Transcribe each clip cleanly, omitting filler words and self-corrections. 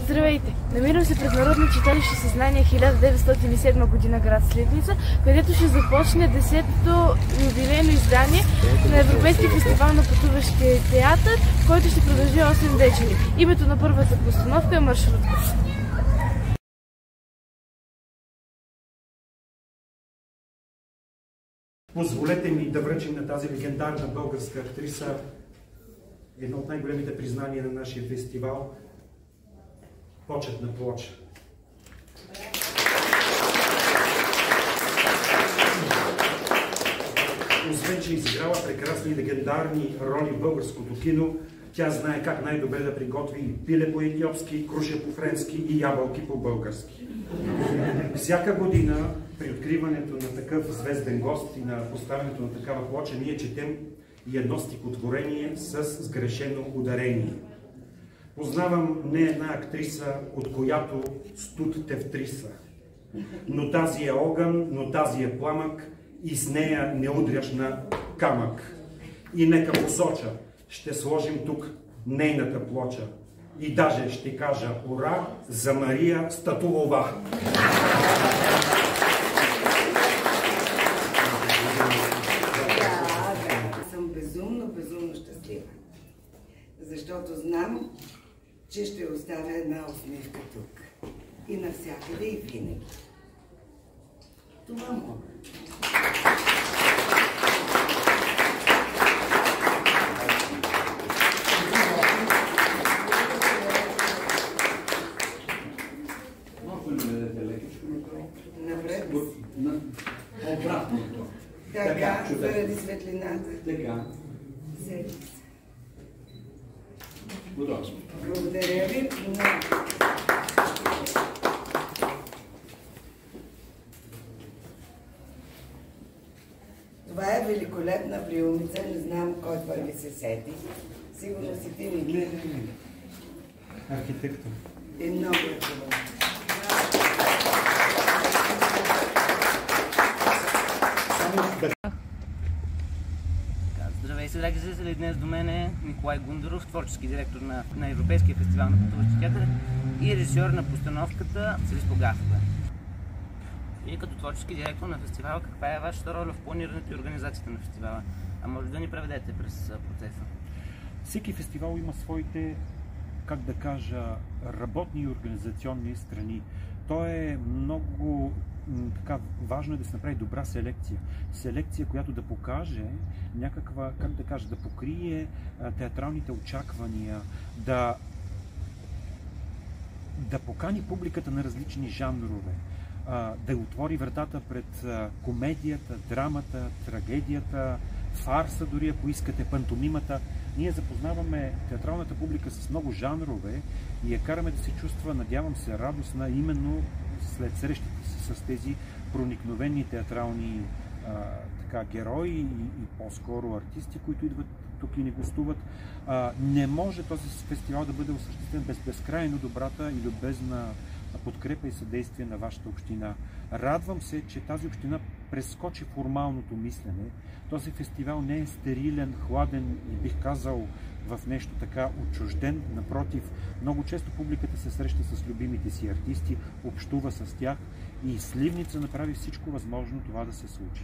Здравейте! Намирам се пред Народно читалище Съзнание 1907 година, град Сливница, където ще започне 10-то юбилейно издание на Европейския фестивал на пътуващия театър, който ще продължи 8 вечери. Името на първата постановка е Маршрутка. Позволете ми да връчим на тази легендарна българска актриса едно от най-големите признания на нашия фестивал – почетна плоча. Освен, че изиграла прекрасни и легендарни роли в българското кино, тя знае как най-добре да приготви пиле по-етиопски, круше по-френски и ябълки по-български. Всяка година при откриването на такъв звезден гост и на поставянето на такава плоча ние четем и едно стихотворение с сгрешено ударение. Познавам не една актриса, от която студ те втриса. Но тази е огън, но тази е пламък и с нея не удряш на камък. И нека посоча, ще сложим тук нейната плоча. И даже ще кажа ура за Мария Статулова. Съм безумно щастлива. Защото знам, че ще оставя една усмивка тук. И навсякъде и винаги. Това мога. Напред. Обратното. Така, заради светлината. Така. Седи се. Удобно. Благодаря ви. Това е великолепна приумица. Не знам кой първи се сети. Сигурно си ти ми. Не. Архитектор. И много е хубаво. Здравей се, драги зрители! Днес до мен е Николай Гундаров, творчески директор на Европейския фестивал на пътуващи театър и режисьор на постановката Силиско Гафова. И като творчески директор на фестивала, каква е вашата роля в планирането и организацията на фестивала? А може да ни преведете през процеса? Всеки фестивал има своите, как да кажа, работни и организационни страни. То е много така важно е да се направи добра селекция. Селекция, която да покаже някаква, как да кажа, да покрие театралните очаквания, да покани публиката на различни жанрове, да отвори вратата пред комедията, драмата, трагедията, фарса, дори ако искате, пантомимата. Ние запознаваме театралната публика с много жанрове и я караме да се чувства, надявам се, радостна именно след срещите си с тези проникновени театрални герои и по-скоро артисти, които идват тук и ни гостуват. Не може този фестивал да бъде осъществен без безкрайно добрата и любезна подкрепа и съдействие на вашата община. Радвам се, че тази община прескочи формалното мислене. Този фестивал не е стерилен, хладен и бих казал в нещо така отчужден. Напротив, много често публиката се среща с любимите си артисти, общува с тях и Сливница направи всичко възможно това да се случи.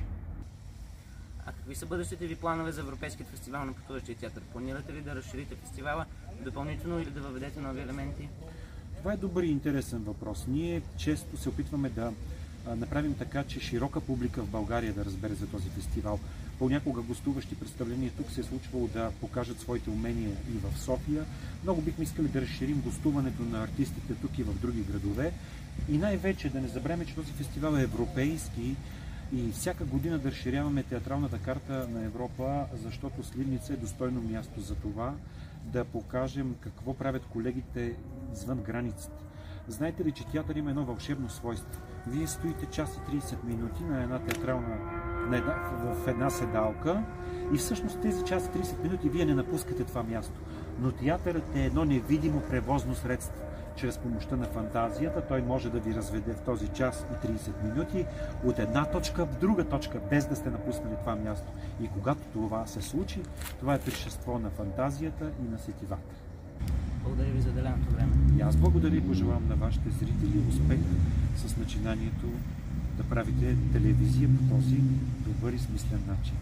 А какви са бъдещите ви планове за Европейският фестивал на пътуващия театър? Планирате ли да разширите фестивала допълнително или да въведете нови елементи? Това е добър и интересен въпрос. Ние често се опитваме да направим така, че широка публика в България да разбере за този фестивал. Понякога гостуващи представления тук се е случвало да покажат своите умения и в София. Много бихме искали да разширим гостуването на артистите тук и в други градове. И най-вече да не забравяме, че този фестивал е европейски и всяка година да разширяваме театралната карта на Европа, защото Сливница е достойно място за това, да покажем какво правят колегите извън границите. Знаете ли, че театър има едно вълшебно свойство? Вие стоите час и 30 минути на една театрална, в една седалка и всъщност тези час и 30 минути вие не напускате това място. Но театърът е едно невидимо превозно средство. чрез помощта на фантазията, той може да ви разведе в този час и 30 минути от една точка в друга точка, без да сте напуснали това място. И когато това се случи, това е пришество на фантазията и на сетивата. Благодаря ви за отделеното време. И аз благодаря и пожелавам на вашите зрители успех с начинанието да правите телевизия по този добър и смислен начин.